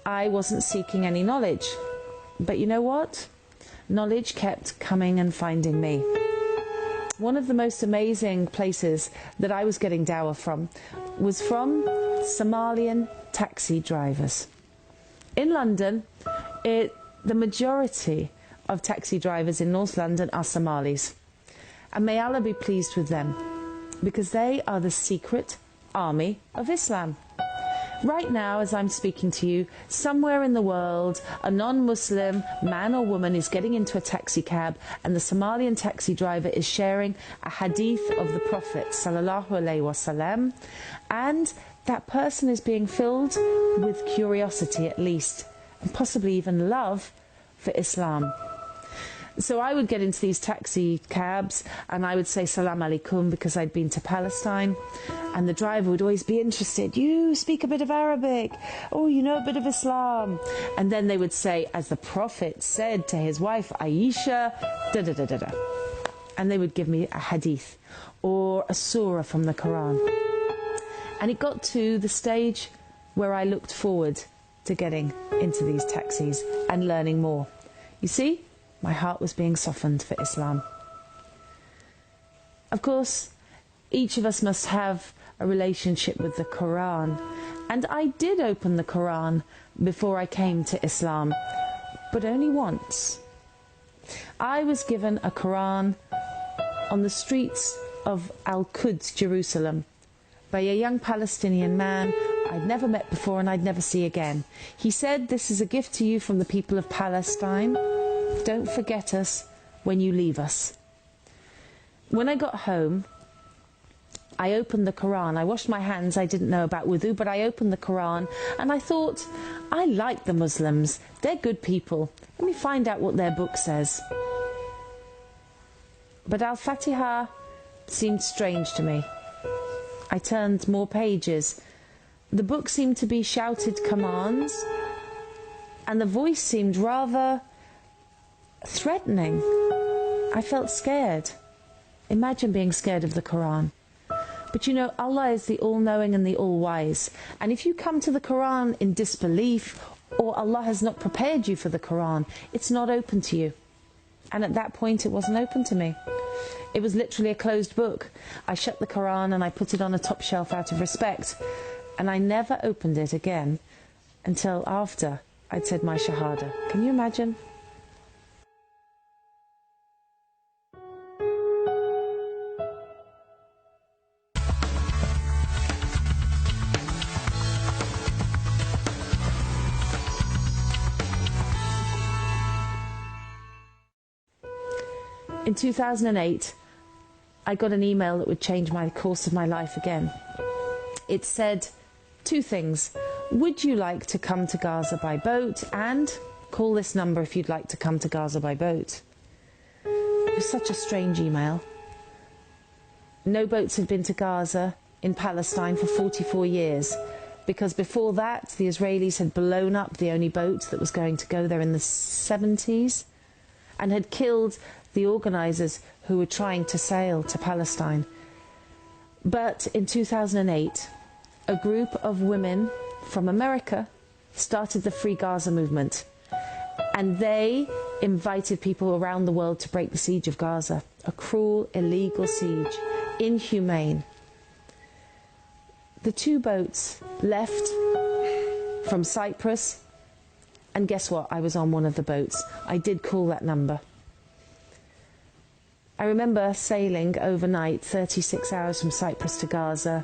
I wasn't seeking any knowledge. But you know what? Knowledge kept coming and finding me. One of the most amazing places that I was getting dawah from was from Somalian taxi drivers. In London, the majority of taxi drivers in North London are Somalis. And may Allah be pleased with them, because they are the secret army of Islam. Right now, as I'm speaking to you, somewhere in the world, a non-Muslim man or woman is getting into a taxi cab, and the Somalian taxi driver is sharing a hadith of the Prophet sallallahu alaihi wasallam, and that person is being filled with curiosity at least, and possibly even love for Islam. So I would get into these taxi cabs and I would say salam alaikum because I'd been to Palestine, and the driver would always be interested. You speak a bit of Arabic, oh, you know a bit of Islam. And then they would say, as the Prophet said to his wife Aisha, da da da da da. And they would give me a hadith or a surah from the Quran. And it got to the stage where I looked forward to getting into these taxis and learning more. You see, my heart was being softened for Islam. Of course, each of us must have a relationship with the Quran. And I did open the Quran before I came to Islam, but only once. I was given a Quran on the streets of Al-Quds, Jerusalem, by a young Palestinian man I'd never met before and I'd never see again. He said, "This is a gift to you from the people of Palestine. Don't forget us when you leave us." When I got home, I opened the Quran. I washed my hands. I didn't know about wudu, but I opened the Quran and I thought, I like the Muslims. They're good people. Let me find out what their book says. But Al-Fatiha seemed strange to me. I turned more pages. The book seemed to be shouted commands, and the voice seemed rather threatening. I felt scared. Imagine being scared of the Quran. But you know, Allah is the all-knowing and the all-wise. And if you come to the Quran in disbelief, or Allah has not prepared you for the Quran, it's not open to you. And at that point, it wasn't open to me. It was literally a closed book. I shut the Quran and I put it on a top shelf out of respect. And I never opened it again until after I'd said my Shahada. Can you imagine? In 2008, I got an email that would change my course of my life again. It said two things. Would you like to come to Gaza by boat? And call this number if you'd like to come to Gaza by boat. It was such a strange email. No boats had been to Gaza in Palestine for 44 years, because before that the Israelis had blown up the only boat that was going to go there in the 70s and had killed the organisers who were trying to sail to Palestine. But in 2008, a group of women from America started the Free Gaza movement, and they invited people around the world to break the siege of Gaza. A cruel, illegal siege, inhumane. The two boats left from Cyprus, and guess what? I was on one of the boats. I did call that number. I remember sailing overnight, 36 hours from Cyprus to Gaza.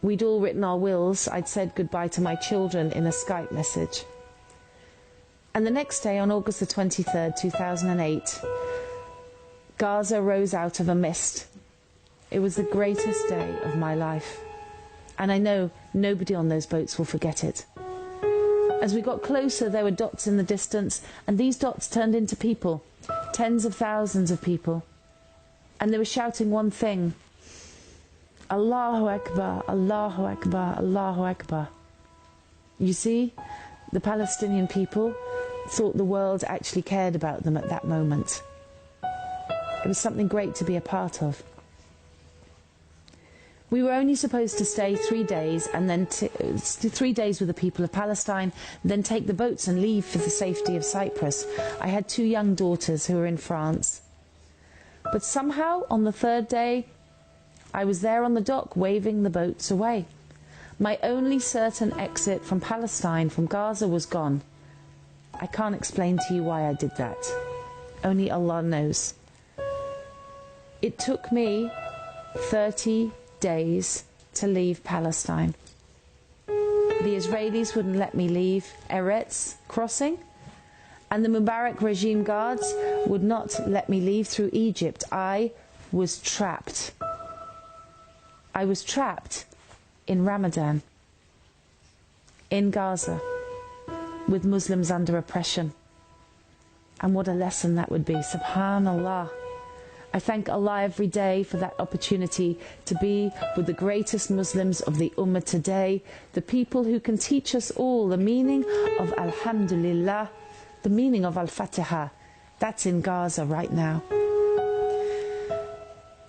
We'd all written our wills. I'd said goodbye to my children in a Skype message. And the next day, on August the 23rd, 2008, Gaza rose out of a mist. It was the greatest day of my life. And I know nobody on those boats will forget it. As we got closer, there were dots in the distance, and these dots turned into people. Tens of thousands of people. And they were shouting one thing. Allahu Akbar, Allahu Akbar, Allahu Akbar. You see, the Palestinian people thought the world actually cared about them at that moment. It was something great to be a part of. We were only supposed to stay 3 days, and then 3 days with the people of Palestine, then take the boats and leave for the safety of Cyprus. I had 2 young daughters who were in France. But somehow, on the 3rd day, I was there on the dock waving the boats away. My only certain exit from Palestine, from Gaza, was gone. I can't explain to you why I did that. Only Allah knows. It took me 30 days to leave Palestine. The Israelis wouldn't let me leave Eretz crossing, and the Mubarak regime guards would not let me leave through Egypt. I was trapped. I was trapped in Ramadan, in Gaza, with Muslims under oppression. And what a lesson that would be. Subhanallah. I thank Allah every day for that opportunity to be with the greatest Muslims of the Ummah today, the people who can teach us all the meaning of Alhamdulillah, the meaning of Al-Fatiha. That's in Gaza right now.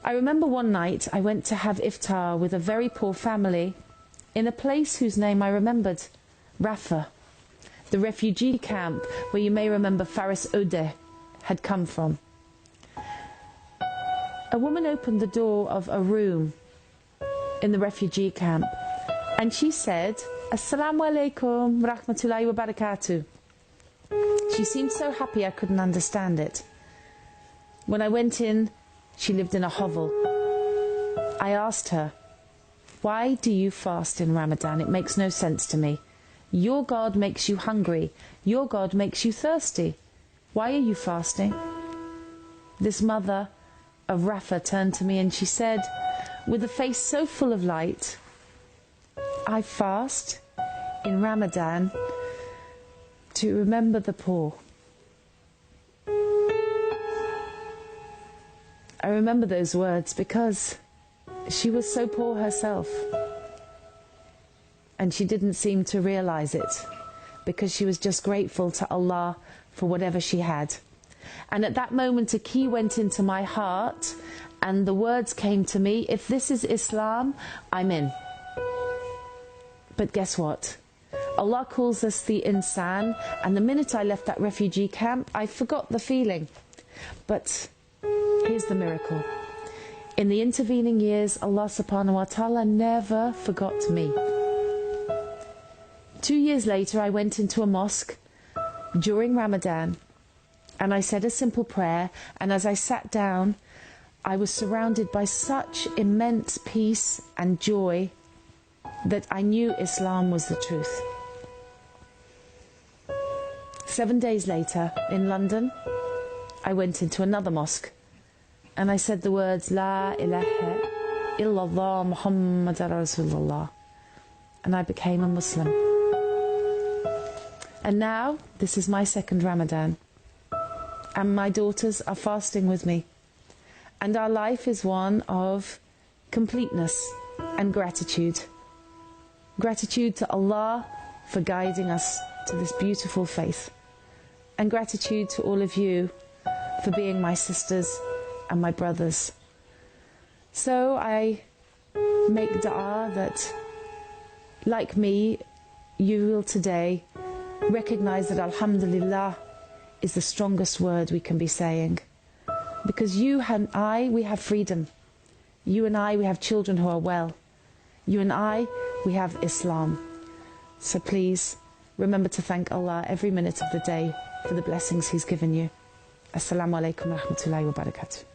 I remember one night I went to have iftar with a very poor family in a place whose name I remembered, Rafah, the refugee camp where you may remember Faris Odeh had come from. A woman opened the door of a room in the refugee camp and she said, Assalamu alaikum rahmatullahi wa barakatuh. She seemed so happy I couldn't understand it. When I went in, she lived in a hovel. I asked her, why do you fast in Ramadan? It makes no sense to me. Your God makes you hungry. Your God makes you thirsty. Why are you fasting? This mother of Rafah turned to me and she said, with a face so full of light, I fast in Ramadan to remember the poor. I remember those words because she was so poor herself. And she didn't seem to realize it because she was just grateful to Allah for whatever she had. And at that moment a key went into my heart and the words came to me, if this is Islam, I'm in. But guess what? Allah calls us the insan, and the minute I left that refugee camp, I forgot the feeling. But here's the miracle. In the intervening years, Allah subhanahu wa ta'ala never forgot me. 2 years later, I went into a mosque during Ramadan and I said a simple prayer, and as I sat down, I was surrounded by such immense peace and joy that I knew Islam was the truth. 7 days later, in London, I went into another mosque and I said the words, La ilaha illallah Muhammad Rasulullah, and I became a Muslim. And now, this is my 2nd Ramadan, and my daughters are fasting with me, and our life is one of completeness and gratitude. Gratitude to Allah for guiding us to this beautiful faith, and gratitude to all of you for being my sisters and my brothers. So I make dua that, like me, you will today recognize that Alhamdulillah is the strongest word we can be saying. Because you and I, we have freedom. You and I, we have children who are well. You and I, we have Islam. So please, remember to thank Allah every minute of the day for the blessings He's given you. Assalamu alaikum wa rahmatullahi wa barakatuh.